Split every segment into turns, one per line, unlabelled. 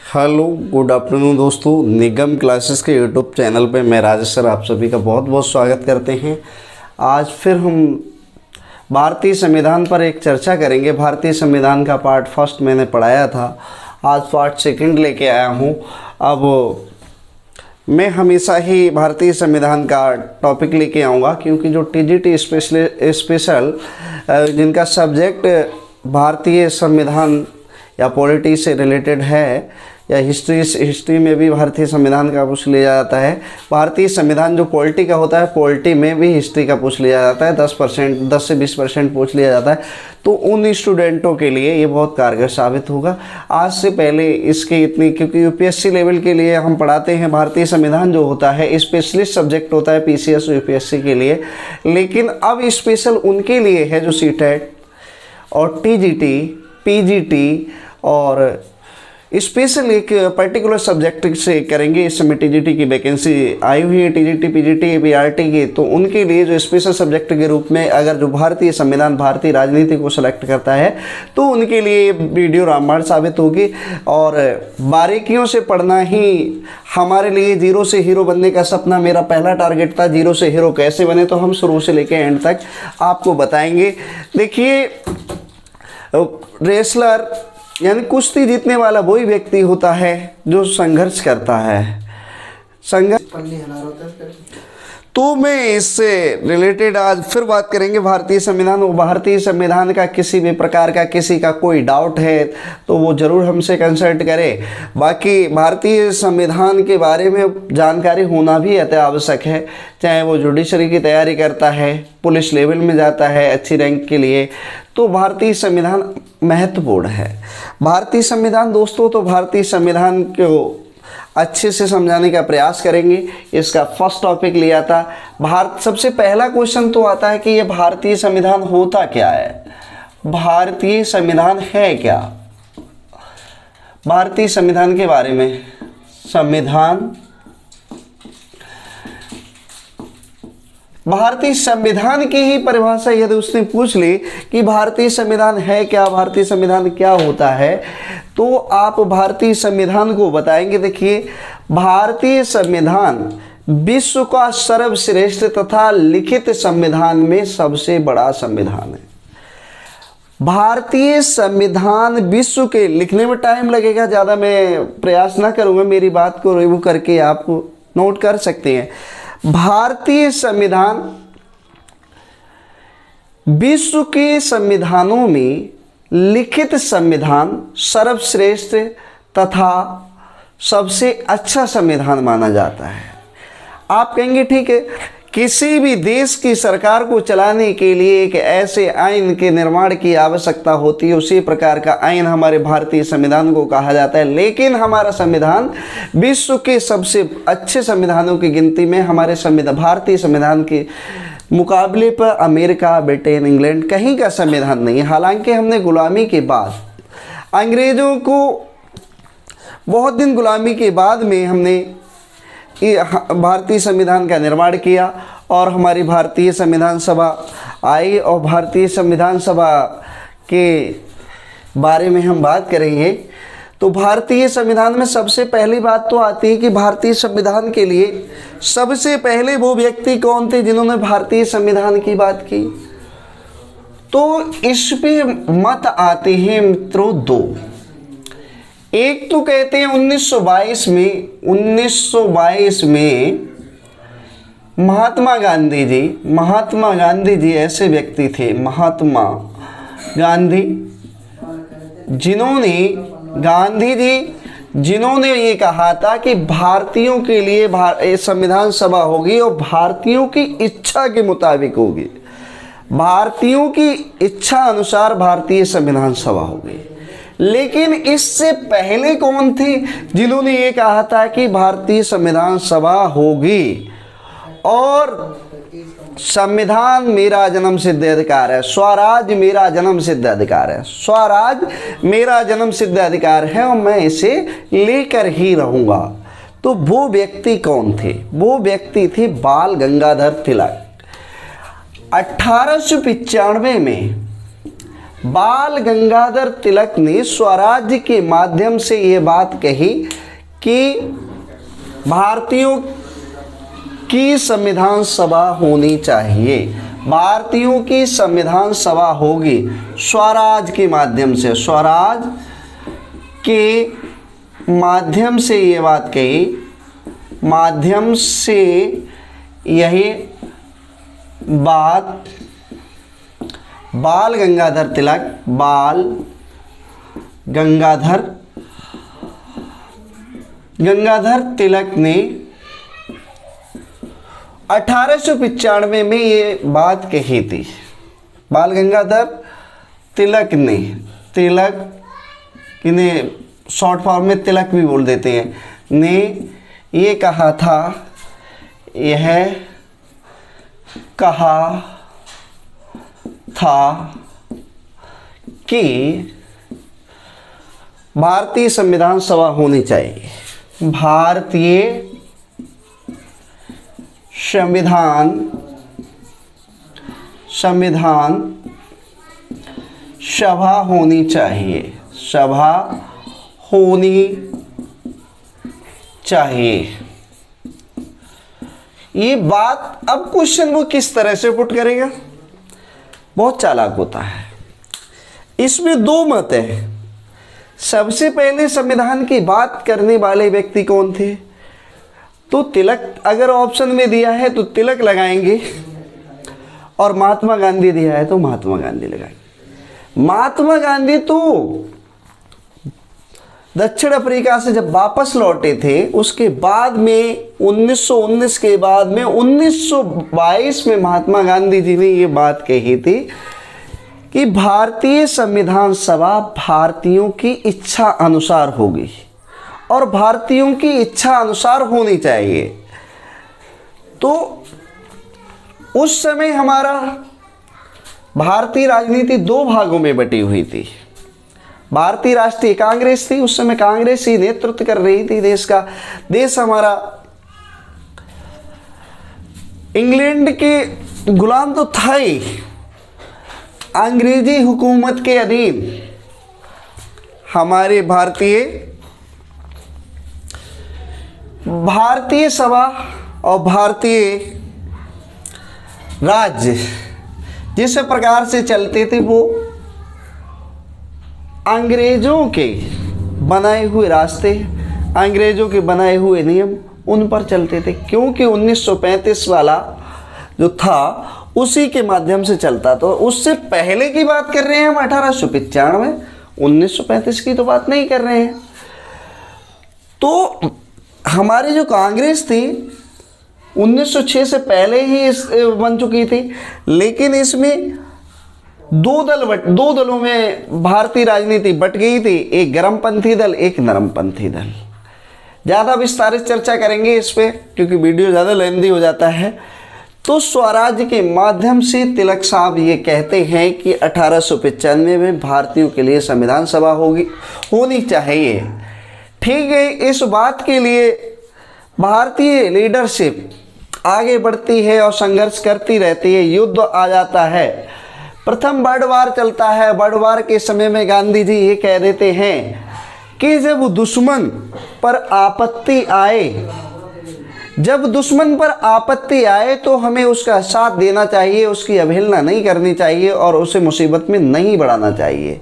Hello good afternoon दोस्तों, निगम classes के YouTube channel पे मैं राजेश सर आप सभी का बहुत बहुत स्वागत करते हैं। आज फिर हम भारतीय संविधान पर एक चर्चा करेंगे। भारतीय संविधान का पार्ट फर्स्ट मैंने पढ़ाया था, आज पार्ट सेकंड लेके आया हूँ। अब मैं हमेशा ही भारतीय संविधान का टॉपिक लेके आऊँगा, क्योंकि जो टीजीटी स्पेशल जिनका सब्जेक्ट भारतीय संविधान या पॉलिटी से रिलेटेड है या हिस्ट्री में भी भारतीय संविधान का पूछ लिया जाता है। भारतीय संविधान जो पॉलिटी का होता है, पॉलिटी में भी हिस्ट्री का पूछ लिया जाता है। 10% से 20% पूछ लिया जाता है। तो उन स्टूडेंटों के लिए ये बहुत कारगर साबित होगा। आज से पहले इसके इतनी, क्योंकि यूपीएससी लेवल के लिए हम पढ़ाते हैं भारतीय संविधान जो होता है स्पेशलिस्ट सब्जेक्ट होता है पीसीएस यूपीएससी के लिए, लेकिन अब स्पेशल उनके लिए है जो सीटेट और टीजीटी पीजीटी और स्पेशल एक पर्टिकुलर सब्जेक्ट से करेंगे। इस समय टीजीटी की वैकेंसी आई हुई है, टीजीटी पीजीटी पीआरटी की, तो उनके लिए जो स्पेशल सब्जेक्ट के रूप में अगर जो भारतीय संविधान भारतीय राजनीति को सेलेक्ट करता है तो उनके लिए वीडियो रामबाण साबित होगी। और बारीकियों से पढ़ना ही हमारे लिए, जीरो से हीरो बनने का सपना मेरा पहला टारगेट था। जीरो से हीरो कैसे बने, तो हम शुरू से लेकर एंड तक आपको बताएंगे। देखिए, रेसलर यानी कुश्ती जीतने वाला वही व्यक्ति होता है जो संघर्ष करता है। तो मैं इससे रिलेटेड आज फिर बात करेंगे भारतीय संविधान। वो भारतीय संविधान का किसी भी प्रकार का किसी का कोई डाउट है तो वो ज़रूर हमसे कंसल्ट करे। बाकी भारतीय संविधान के बारे में जानकारी होना भी अति आवश्यक है, चाहे वो जुडिशरी की तैयारी करता है, पुलिस लेवल में जाता है अच्छी रैंक के लिए, तो भारतीय संविधान महत्वपूर्ण है। भारतीय संविधान दोस्तों, तो भारतीय संविधान को अच्छे से समझाने का प्रयास करेंगे। इसका फर्स्ट टॉपिक लिया था भारत। सबसे पहला क्वेश्चन तो आता है कि ये भारतीय संविधान होता क्या है, भारतीय संविधान है क्या। भारतीय संविधान के बारे में, संविधान, भारतीय संविधान की ही परिभाषा यदि उसने पूछ ली कि भारतीय संविधान है क्या, भारतीय संविधान क्या होता है, तो आप भारतीय संविधान को बताएंगे। देखिए, भारतीय संविधान विश्व का सर्वश्रेष्ठ तथा लिखित संविधान में सबसे बड़ा संविधान है। भारतीय संविधान विश्व के, लिखने में टाइम लगेगा, ज़्यादा मैं प्रयास ना करूँगा, मेरी बात को रिव्यू करके आप नोट कर सकते हैं। भारतीय संविधान विश्व के संविधानों में लिखित संविधान सर्वश्रेष्ठ तथा सबसे अच्छा संविधान माना जाता है। आप कहेंगे ठीक है, किसी भी देश की सरकार को चलाने के लिए एक ऐसे आइन के निर्माण की आवश्यकता होती है, उसी प्रकार का आइन हमारे भारतीय संविधान को कहा जाता है। लेकिन हमारा संविधान विश्व के सबसे अच्छे संविधानों की गिनती में हमारे भारतीय संविधान के मुकाबले पर अमेरिका, ब्रिटेन, इंग्लैंड कहीं का संविधान नहीं है। हालांकि हमने गुलामी के बाद, अंग्रेज़ों को बहुत दिन गुलामी के बाद में हमने भारतीय संविधान का निर्माण किया और हमारी भारतीय संविधान सभा आई, और भारतीय संविधान सभा के बारे में हम बात करेंगे। तो भारतीय संविधान में सबसे पहली बात तो आती है कि भारतीय संविधान के लिए सबसे पहले वो व्यक्ति कौन थे जिन्होंने भारतीय संविधान की बात की। तो इस पे मत आते हैं मित्रों दो। एक तो कहते हैं 1922 में महात्मा गांधी जी ऐसे व्यक्ति थे, महात्मा गांधी, जिन्होंने ये कहा था कि भारतीयों के लिए संविधान सभा होगी और भारतीयों की इच्छा के मुताबिक होगी, भारतीयों की इच्छा अनुसार भारतीय संविधान सभा होगी। लेकिन इससे पहले कौन थे जिन्होंने ये कहा था कि भारतीय संविधान सभा होगी और संविधान मेरा जन्म सिद्ध अधिकार है, स्वराज मेरा जन्म सिद्ध अधिकार है, स्वराज मेरा जन्म सिद्ध अधिकार है और मैं इसे लेकर ही रहूंगा। तो वो व्यक्ति कौन थे? वो व्यक्ति थे बाल गंगाधर तिलक। 1895 में बाल गंगाधर तिलक ने स्वराज्य के माध्यम से ये बात कही कि भारतीयों की संविधान सभा होनी चाहिए, भारतीयों की संविधान सभा होगी स्वराज के माध्यम से, स्वराज के माध्यम से ये बात कही, माध्यम से यही बात बाल गंगाधर तिलक ने 1895 में ये बात कही थी। बाल गंगाधर तिलक ने, तिलक इन्हें शॉर्ट फॉर्म में तिलक भी बोल देते हैं, ने ये कहा था, यह कहा था कि भारतीय संविधान सभा होनी चाहिए, भारतीय संविधान सभा होनी चाहिए, सभा होनी चाहिए। ये बात अब क्वेश्चन वो किस तरह से पुट करेगा, बहुत चालाक होता है। इसमें दो मत है। सबसे पहले संविधान की बात करने वाले व्यक्ति कौन थे, तो तिलक अगर ऑप्शन में दिया है तो तिलक लगाएंगे, और महात्मा गांधी दिया है तो महात्मा गांधी लगाएंगे। महात्मा गांधी तो दक्षिण अफ्रीका से जब वापस लौटे थे, उसके बाद में 1919 के बाद में 1922 में महात्मा गांधी जी ने ये बात कही थी कि भारतीय संविधान सभा भारतीयों की इच्छा अनुसार होगी और भारतीयों की इच्छा अनुसार होनी चाहिए। तो उस समय हमारा भारतीय राजनीति दो भागों में बटी हुई थी। भारतीय राष्ट्रीय कांग्रेस थी, उस समय कांग्रेस ही नेतृत्व कर रही थी देश का। देश हमारा इंग्लैंड के गुलाम तो था ही, अंग्रेजी हुकूमत के अधीन हमारे भारतीय सभा और भारतीय राज्य जिस प्रकार से चलते थे वो अंग्रेजों के बनाए हुए रास्ते, अंग्रेजों के बनाए हुए नियम उन पर चलते थे, क्योंकि 1935 वाला जो था उसी के माध्यम से चलता। तो उससे पहले की बात कर रहे हैं हम 1895, 1935 की तो बात नहीं कर रहे हैं। तो हमारी जो कांग्रेस थी 1906 से पहले ही बन चुकी थी, लेकिन इसमें दो दलों में भारतीय राजनीति बट गई थी, एक गर्मपंथी दल, एक नरमपंथी दल। ज़्यादा विस्तारित चर्चा करेंगे इस पे क्योंकि वीडियो ज़्यादा लेंदी हो जाता है। तो स्वराज्य के माध्यम से तिलक साहब ये कहते हैं कि 1895 में भारतीयों के लिए संविधान सभा होनी चाहिए। ठीक है, इस बात के लिए भारतीय लीडरशिप आगे बढ़ती है और संघर्ष करती रहती है, युद्ध आ जाता है। प्रथम वर्ल्ड वार चलता है। वर्ल्ड वार के समय में गांधी जी ये कह देते हैं कि जब दुश्मन पर आपत्ति आए तो हमें उसका साथ देना चाहिए, उसकी अवहेलना नहीं करनी चाहिए और उसे मुसीबत में नहीं बढ़ाना चाहिए।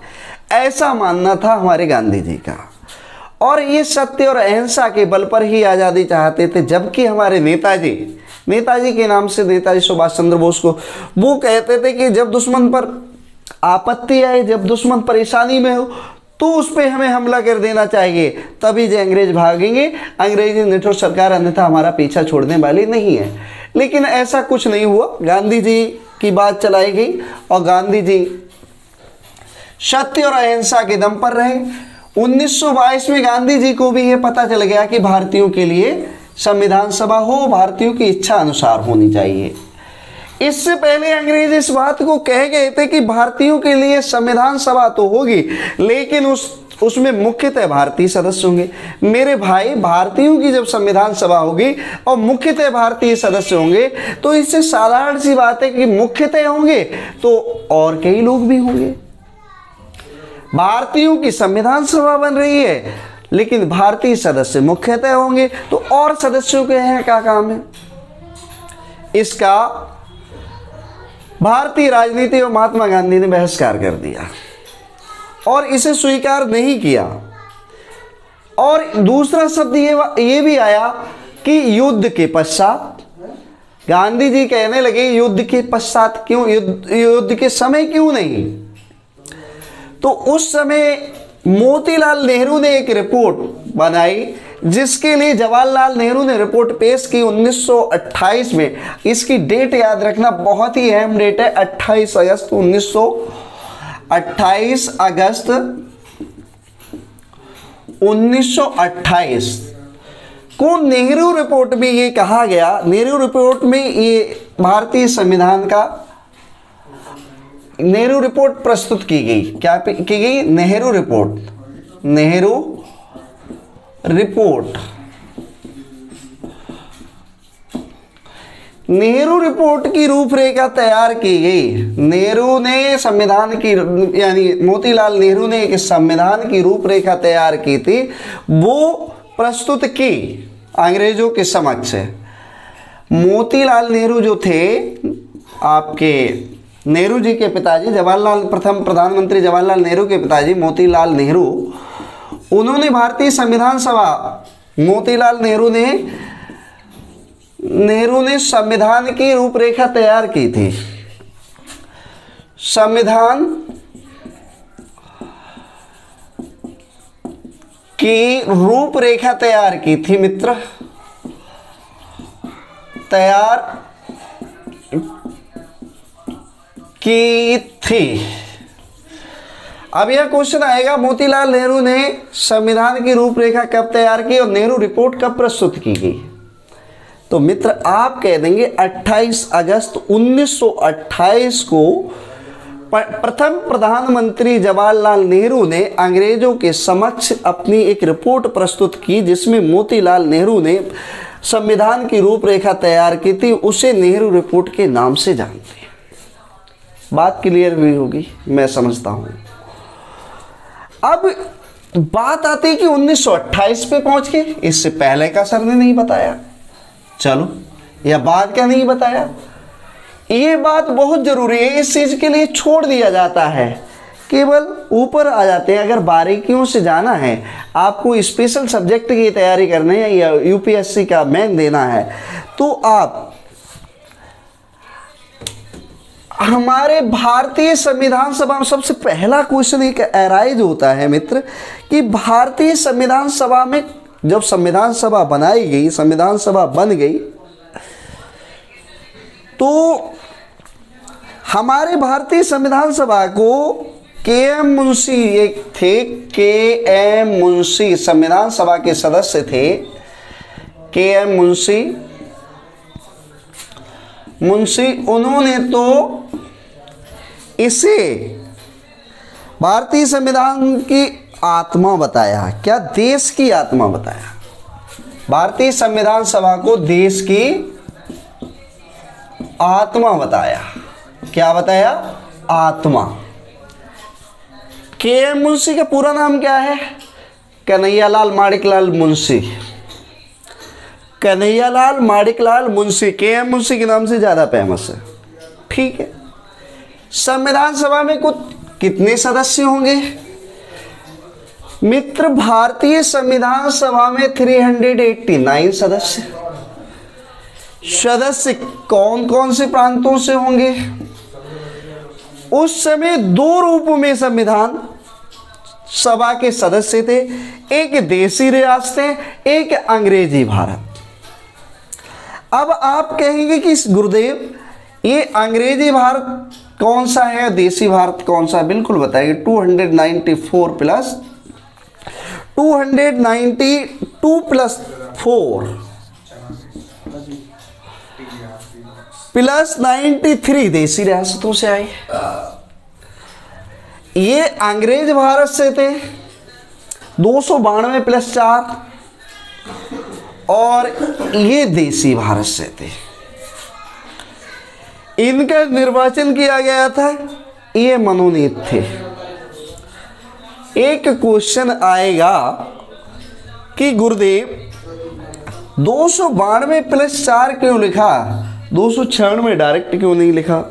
ऐसा मानना था हमारे गांधी जी का, और ये सत्य और अहिंसा के बल पर ही आज़ादी चाहते थे। जबकि हमारे नेताजी के नाम से नेताजी सुभाष चंद्र बोस को वो कहते थे कि जब दुश्मन पर आपत्ति आए, जब दुश्मन परेशानी में हो तो उस पर हमें हमला कर देना चाहिए, तभी जो अंग्रेज भागेंगे। अंग्रेजी निठुर सरकार अन्यथा हमारा पीछा छोड़ने वाली नहीं है। लेकिन ऐसा कुछ नहीं हुआ, गांधी जी की बात चलाई गई और गांधी जी सत्य और अहिंसा के दम पर रहे। 1922 में गांधी जी को भी ये पता चल गया कि भारतीयों के लिए संविधान सभा हो, भारतीयों की इच्छा अनुसार होनी चाहिए। इससे पहले अंग्रेज इस बात को कह गए थे कि भारतीयों के लिए संविधान सभा तो होगी, लेकिन उसमें मुख्यतः भारतीय सदस्य होंगे। मेरे भाई, भारतीयों की जब संविधान सभा होगी और मुख्यतः भारतीय सदस्य होंगे तो इससे साधारण सी बात है कि मुख्यतः होंगे तो और कई लोग भी होंगे। भारतीयों की संविधान सभा बन रही है, लेकिन भारतीय सदस्य मुख्यतः होंगे, तो और सदस्यों के यहाँ क्या काम है? इसका भारतीय राजनीति और महात्मा गांधी ने बहिष्कार कर दिया और इसे स्वीकार नहीं किया। और दूसरा शब्द ये भी आया कि युद्ध के पश्चात, गांधी जी कहने लगे युद्ध के पश्चात क्यों, युद्ध के समय क्यों नहीं? तो उस समय मोतीलाल नेहरू ने एक रिपोर्ट बनाई, जिसके लिए जवाहरलाल नेहरू ने रिपोर्ट पेश की 1928 में। इसकी डेट याद रखना, बहुत ही अहम डेट है, 28 अगस्त 1928 को नेहरू रिपोर्ट में ये कहा गया, नेहरू रिपोर्ट में ये भारतीय संविधान का नेहरू रिपोर्ट प्रस्तुत की गई। क्या की गई? Nehru report. Nehru report, Nehru report की रूपरेखा तैयार की गई। नेहरू ने संविधान की, यानी मोतीलाल नेहरू ने एक संविधान की रूपरेखा तैयार की थी, वो प्रस्तुत की अंग्रेजों के समक्ष। मोतीलाल नेहरू जो थे, आपके नेहरू जी के पिताजी, जवाहरलाल, प्रथम प्रधानमंत्री जवाहरलाल नेहरू के पिताजी मोतीलाल नेहरू, उन्होंने भारतीय संविधान सभा, मोतीलाल नेहरू ने संविधान की रूपरेखा तैयार की थी। संविधान की रूपरेखा तैयार की थी मित्र, तैयार की थी। अब यह क्वेश्चन आएगा, मोतीलाल नेहरू ने संविधान की रूपरेखा कब तैयार की और नेहरू रिपोर्ट कब प्रस्तुत की गई? तो मित्र आप कह देंगे 28 अगस्त 1928 को प्रथम प्रधानमंत्री जवाहरलाल नेहरू ने अंग्रेजों के समक्ष अपनी एक रिपोर्ट प्रस्तुत की, जिसमें मोतीलाल नेहरू ने संविधान की रूपरेखा तैयार की थी। उसे नेहरू रिपोर्ट के नाम से जानते हैं। बात क्लियर हुई होगी, मैं समझता हूं। अब बात आती है कि 1928 पे पहुंच के, इससे पहले का सर ने नहीं बताया। चलो, यह बात क्या नहीं बताया, ये बात बहुत जरूरी है। इस चीज के लिए छोड़ दिया जाता है, केवल ऊपर आ जाते हैं। अगर बारीकियों से जाना है, आपको स्पेशल सब्जेक्ट की तैयारी करनी है या यूपीएससी का मेन देना है, तो आप हमारे भारतीय संविधान सभा में सबसे पहला क्वेश्चन एक अराइज होता है मित्र, कि भारतीय संविधान सभा में जब संविधान सभा बनाई गई, संविधान सभा बन गई, तो हमारे भारतीय संविधान सभा को के.एम. मुंशी एक थे, के.एम. मुंशी संविधान सभा के सदस्य थे। के.एम. मुंशी उन्होंने तो इसे भारतीय संविधान की आत्मा बताया। क्या? देश की आत्मा बताया। भारतीय संविधान सभा को देश की आत्मा बताया। क्या बताया? आत्मा। के.एम. मुंशी का पूरा नाम क्या है? कन्हैयालाल माणिकलाल मुंशी। कन्हैयालाल माणिकलाल मुंशी के.एम. मुंशी के नाम से ज्यादा फेमस है। ठीक है। संविधान सभा में कुछ कितने सदस्य होंगे मित्र? भारतीय संविधान सभा में 389 सदस्य। सदस्य कौन कौन से प्रांतों से होंगे? उस समय दो रूप में संविधान सभा के सदस्य थे, एक देशी रियासतें, एक अंग्रेजी भारत। अब आप कहेंगे कि गुरुदेव ये अंग्रेजी भारत कौन सा है, देशी भारत कौन सा है? बिल्कुल बताइए। 294 प्लस 292 प्लस 4 प्लस 93 देशी रियासतों से आए। ये अंग्रेज भारत से थे 292 प्लस 4 और ये देशी भारत से थे। इनका निर्वाचन किया गया था, ये मनोनीत थे। एक क्वेश्चन आएगा कि गुरुदेव 292 + 4 क्यों लिखा, 296 डायरेक्ट क्यों नहीं लिखा।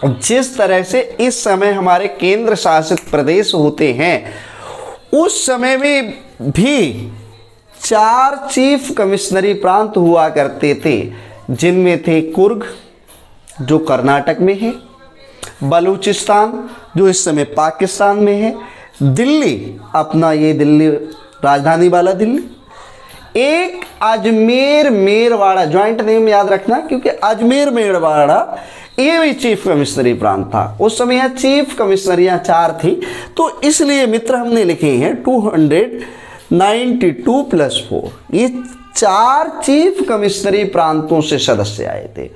जिस तरह से इस समय हमारे केंद्र शासित प्रदेश होते हैं, उस समय में भी 4 चीफ कमिश्नरी प्रांत हुआ करते थे, जिनमें थे कुर्ग जो कर्नाटक में है, बलूचिस्तान जो इस समय पाकिस्तान में है, दिल्ली अपना ये दिल्ली राजधानी वाला दिल्ली, एक अजमेर मेरवाड़ा, ज्वाइंट नेम याद रखना क्योंकि अजमेर मेरवाड़ा ये भी चीफ कमिश्नरी प्रांत था। उस समय यहाँ चीफ कमिश्नरियाँ 4 थी, तो इसलिए मित्र हमने लिखे हैं 292 + 4। ये 4 चीफ कमिश्नरी प्रांतों से सदस्य आए थे,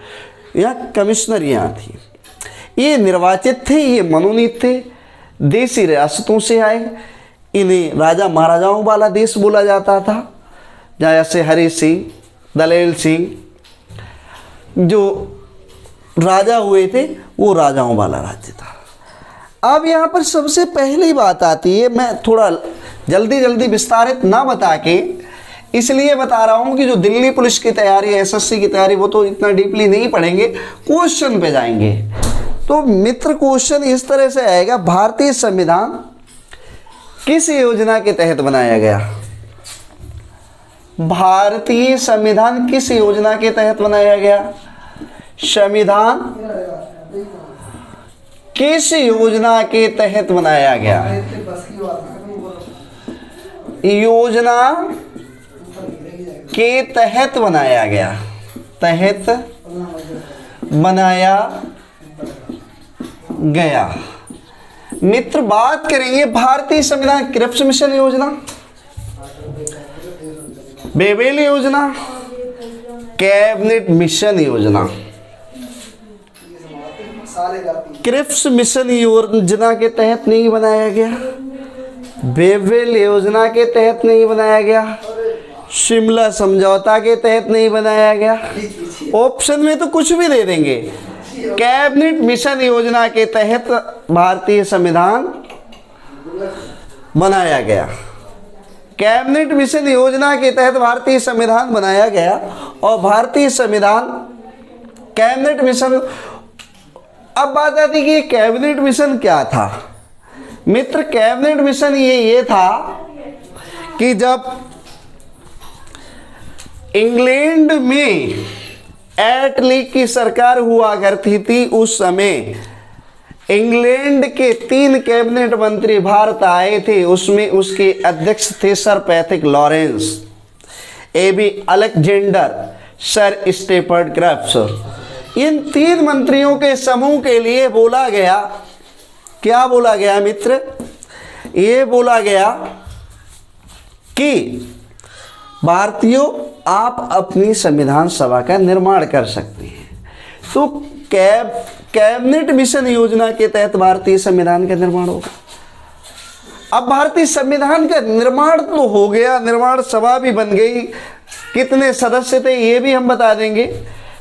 यह कमिश्नरियाँ थी। ये निर्वाचित थे, ये मनोनीत थे, देसी रियासतों से आए। इन्हें राजा महाराजाओं वाला देश बोला जाता था, जैसे हरि सिंह, दलेल सिंह जो राजा हुए थे, वो राजाओं वाला राज्य था। अब यहाँ पर सबसे पहली बात आती है, मैं थोड़ा जल्दी विस्तारित ना बता के इसलिए बता रहा हूँ कि जो दिल्ली पुलिस की तैयारी, एसएससी की तैयारी, वो तो इतना डीपली नहीं पढ़ेंगे, क्वेश्चन पे जाएंगे। तो मित्र क्वेश्चन इस तरह से आएगा, भारतीय संविधान किस योजना के तहत बनाया गया। भारतीय संविधान किस योजना के तहत बनाया गया। संविधान किस योजना के तहत बनाया गया। योजना के तहत बनाया गया, तहत बनाया गया। मित्र बात करेंगे भारतीय संविधान क्रिप्स मिशन योजना, बेबेल योजना, कैबिनेट मिशन योजना। क्रिप्स मिशन योजना के तहत नहीं बनाया गया, बेबेल योजना के तहत नहीं बनाया गया, शिमला समझौता के तहत नहीं बनाया गया। ऑप्शन में तो कुछ भी दे देंगे। कैबिनेट मिशन योजना के तहत भारतीय संविधान बनाया गया। कैबिनेट मिशन योजना के तहत भारतीय संविधान बनाया गया। और भारतीय संविधान कैबिनेट मिशन, अब बात आती है कि ये कैबिनेट मिशन क्या था। मित्र कैबिनेट मिशन ये था कि जब इंग्लैंड में एटली की सरकार हुआ करती थी, उस समय इंग्लैंड के 3 कैबिनेट मंत्री भारत आए थे। उसमें उसके अध्यक्ष थे sir Patrick Lawrence, AB Alexander, sir Stafford Cripps. इन 3 मंत्रियों के समूह के लिए बोला गया, क्या बोला गया मित्र, ये बोला गया कि भारतीयों आप अपनी संविधान सभा का निर्माण कर सकते हैं। तो कैबिनेट मिशन योजना के तहत भारतीय संविधान का निर्माण होगा। अब भारतीय संविधान का निर्माण तो हो गया, निर्माण सभा भी बन गई। कितने सदस्य थे ये भी हम बता देंगे।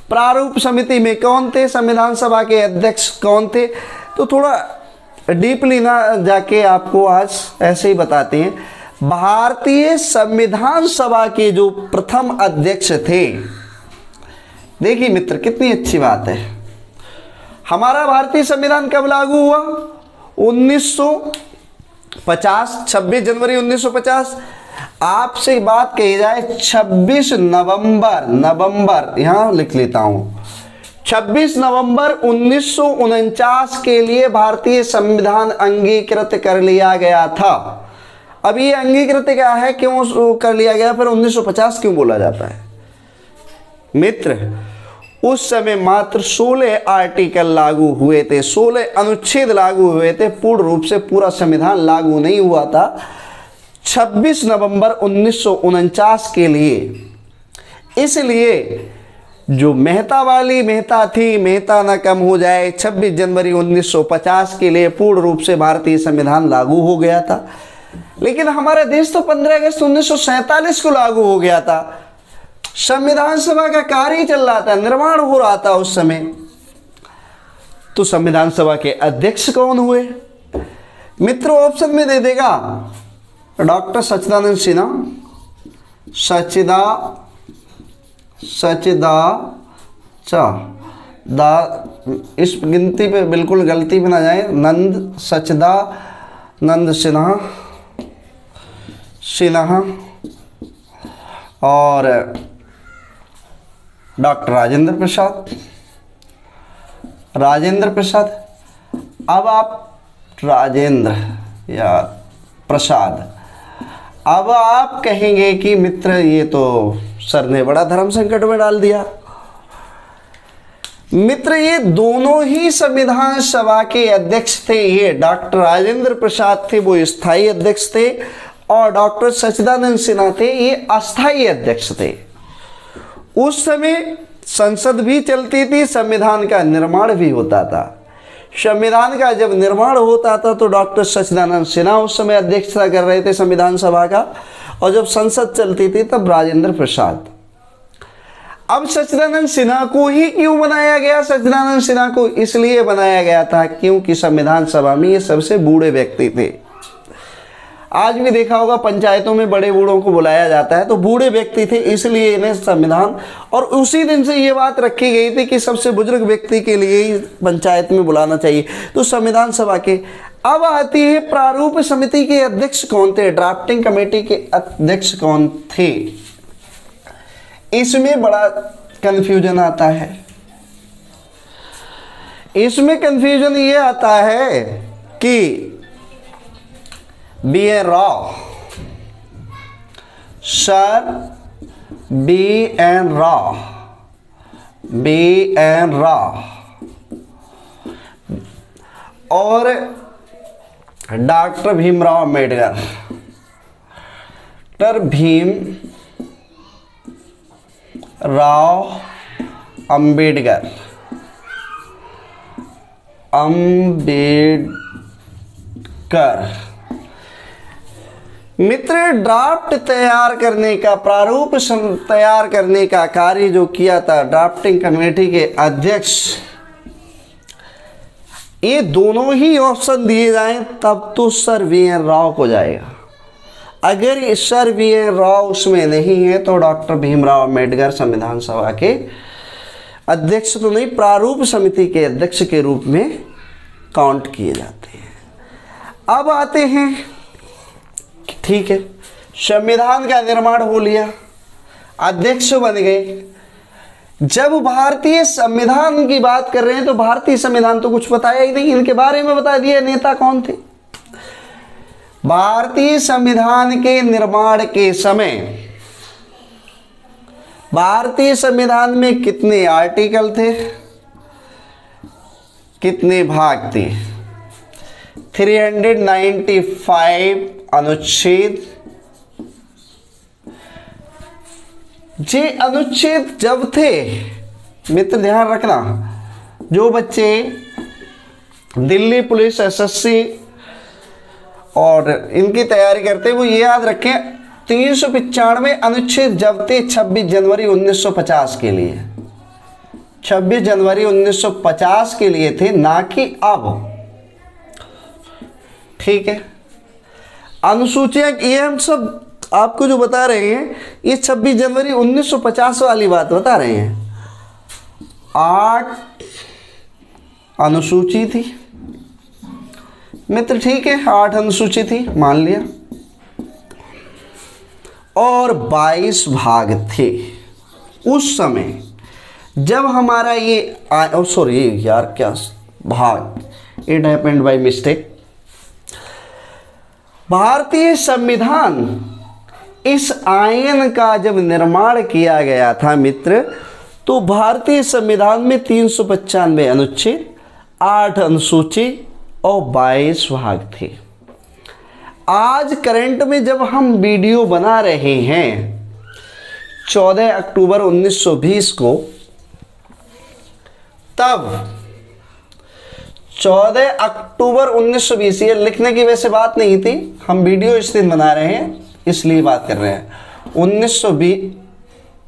प्रारूप समिति में कौन थे, संविधान सभा के अध्यक्ष कौन थे, तो थोड़ा डीपली ना जाके आपको आज ऐसे ही बताते हैं। भारतीय संविधान सभा के जो प्रथम अध्यक्ष थे, देखिए मित्र कितनी अच्छी बात है। हमारा भारतीय संविधान कब लागू हुआ, 1950, 26 जनवरी 1950। आपसे बात कही जाए 26 नवंबर, यहां लिख लेता हूं, 26 नवंबर 1949 के लिए भारतीय संविधान अंगीकृत कर लिया गया था। अब ये अंगीकृत क्या है, क्यों कर लिया गया, फिर 1950 क्यों बोला जाता है। मित्र उस समय मात्र 16 आर्टिकल लागू हुए थे, 16 अनुच्छेद लागू हुए थे, पूर्ण रूप से पूरा संविधान लागू नहीं हुआ था। 26 नवंबर 1949 के लिए, इसलिए जो मेहता वाली मेहता थी, मेहता ना कम हो जाए, 26 जनवरी 1950 के लिए पूर्ण रूप से भारतीय संविधान लागू हो गया था। लेकिन हमारा देश तो 15 अगस्त 1947 को लागू हो गया था। संविधान सभा का कार्य चल रहा था, निर्माण हो रहा था उस समय। तो संविधान सभा के अध्यक्ष कौन हुए, मित्र ऑप्शन में दे देगा डॉक्टर सच्चिदानंद सिन्हा, इस गिनती पे बिल्कुल गलती में ना जाए, सच्चिदानंद सिन्हा और डॉक्टर राजेंद्र प्रसाद। अब आप राजेंद्र या प्रसाद, अब आप कहेंगे कि मित्र ये तो सर ने बड़ा धर्म संकट में डाल दिया। मित्र ये दोनों ही संविधान सभा के अध्यक्ष थे। ये डॉक्टर राजेंद्र प्रसाद थे, वो स्थायी अध्यक्ष थे, और डॉक्टर सच्चिदानंद सिन्हा थे, ये अस्थायी अध्यक्ष थे। उस समय संसद भी चलती थी, संविधान का निर्माण भी होता था। संविधान का जब निर्माण होता था तो डॉक्टर सच्चिदानंद सिन्हा उस समय अध्यक्षता कर रहे थे संविधान सभा का, और जब संसद चलती थी तब राजेंद्र प्रसाद। अब सच्चिदानंद सिन्हा को ही क्यों बनाया गया? सच्चिदानंद सिन्हा को इसलिए बनाया गया था क्योंकि संविधान सभा में ये सबसे बूढ़े व्यक्ति थे। आज भी देखा होगा पंचायतों में बड़े बूढ़ों को बुलाया जाता है, तो बूढ़े व्यक्ति थे, इसलिए इन्हें संविधान, और उसी दिन से ये बात रखी गई थी कि सबसे बुजुर्ग व्यक्ति के लिए ही पंचायत में बुलाना चाहिए, तो संविधान सभा के। अब आती है प्रारूप समिति के अध्यक्ष कौन थे, ड्राफ्टिंग कमेटी के अध्यक्ष कौन थे। इसमें बड़ा कंफ्यूजन आता है। इसमें कंफ्यूजन ये आता है कि B.N. Rao, sir B.N. Rao और डॉक्टर भीमराव अम्बेडकर, डॉक्टर भीमराव अम्बेडकर मित्र ड्राफ्ट तैयार करने का, प्रारूप तैयार करने का कार्य जो किया था ड्राफ्टिंग कमेटी के अध्यक्ष, ये दोनों ही ऑप्शन दिए जाएं तब तो सर V.N. राव को जाएगा। अगर ये सर V.N. राव उसमें नहीं है तो डॉक्टर भीमराव अम्बेडकर संविधान सभा के अध्यक्ष तो नहीं, प्रारूप समिति के अध्यक्ष के रूप में काउंट किए जाते हैं। अब आते हैं, ठीक है, संविधान का निर्माण हो लिया, अध्यक्ष बन गए। जब भारतीय संविधान की बात कर रहे हैं तो भारतीय संविधान तो कुछ बताया ही नहीं, इनके बारे में बता दिया नेता कौन थे। भारतीय संविधान के निर्माण के समय भारतीय संविधान में कितने आर्टिकल थे, कितने भाग थे? 395 अनुच्छेद। ये अनुच्छेद जब थे, मित्र ध्यान रखना, जो बच्चे दिल्ली पुलिस एसएससी और इनकी तैयारी करते हैं वो ये याद रखें, 395 अनुच्छेद जब थे 26 जनवरी 1950 के लिए, 26 जनवरी 1950 के लिए थे, ना कि अब। ठीक है, अनुसूचियां ये हम सब आपको जो बता रहे हैं ये 26 जनवरी 1950 वाली बात बता रहे हैं। 8 अनुसूची थी मित्र, ठीक है, 8 अनुसूची थी, मान लिया, और 22 भाग थे उस समय जब हमारा ये सॉरी यार क्या भाग, इट हैपेंड बाय मिस्टेक। भारतीय संविधान, इस आयन का जब निर्माण किया गया था मित्र, तो भारतीय संविधान में 395 अनुच्छेद, 8 अनुसूची और 22 भाग थे। आज करंट में जब हम वीडियो बना रहे हैं 14 अक्टूबर 1920 को, तब 14 अक्टूबर 1920, ये लिखने की वैसे बात नहीं थी, हम वीडियो इस दिन बना रहे हैं इसलिए बात कर रहे हैं।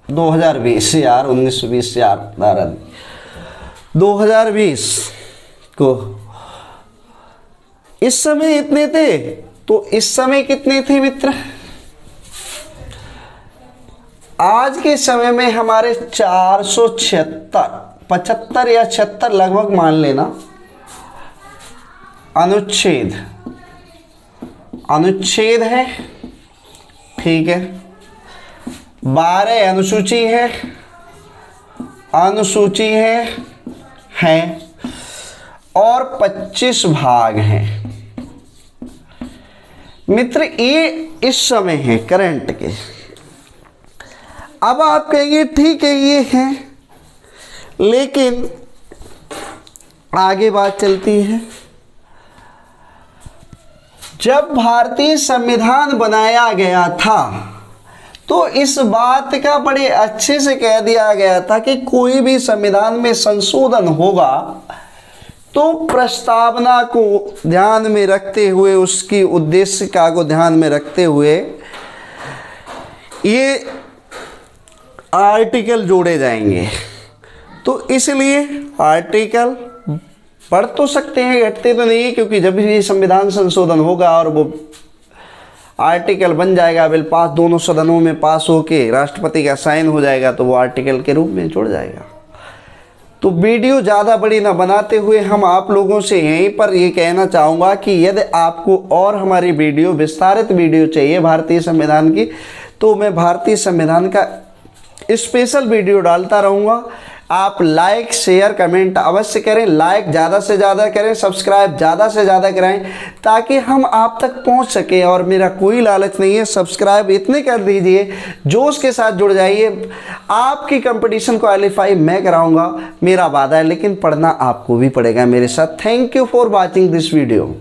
2020 यार, 1920 यार, 2020 को इस समय इतने थे, तो इस समय कितने थे मित्र? आज के समय में हमारे 476, 75 या 76 लगभग मान लेना अनुच्छेद है, ठीक है। 12 अनुसूची है और 25 भाग हैं मित्र। ये इस समय है करंट के। अब आप कहेंगे ठीक है ये है, लेकिन आगे बात चलती है। जब भारतीय संविधान बनाया गया था तो इस बात का बड़े अच्छे से कह दिया गया था कि कोई भी संविधान में संशोधन होगा तो प्रस्तावना को ध्यान में रखते हुए, उसकी उद्देशिका को ध्यान में रखते हुए ये आर्टिकल जोड़े जाएंगे। तो इसलिए आर्टिकल पढ़ तो सकते हैं, घटते तो नहीं, क्योंकि जब भी संविधान संशोधन होगा और वो आर्टिकल बन जाएगा, बिल पास दोनों सदनों में पास होके राष्ट्रपति का साइन हो जाएगा, तो वो आर्टिकल के रूप में जुड़ जाएगा। तो वीडियो ज़्यादा बड़ी ना बनाते हुए हम आप लोगों से यहीं पर ये कहना चाहूँगा कि यदि आपको और हमारी वीडियो, विस्तारित वीडियो चाहिए भारतीय संविधान की, तो मैं भारतीय संविधान का स्पेशल वीडियो डालता रहूँगा। आप लाइक, शेयर, कमेंट अवश्य करें। लाइक ज़्यादा से ज़्यादा करें, सब्सक्राइब ज़्यादा से ज़्यादा कराएं, ताकि हम आप तक पहुंच सकें। और मेरा कोई लालच नहीं है, सब्सक्राइब इतने कर दीजिए, जोश के साथ जुड़ जाइए। आपकी कंपटीशन क्वालिफाई मैं कराऊंगा, मेरा वादा है, लेकिन पढ़ना आपको भी पड़ेगा मेरे साथ। Thank you for watching this video.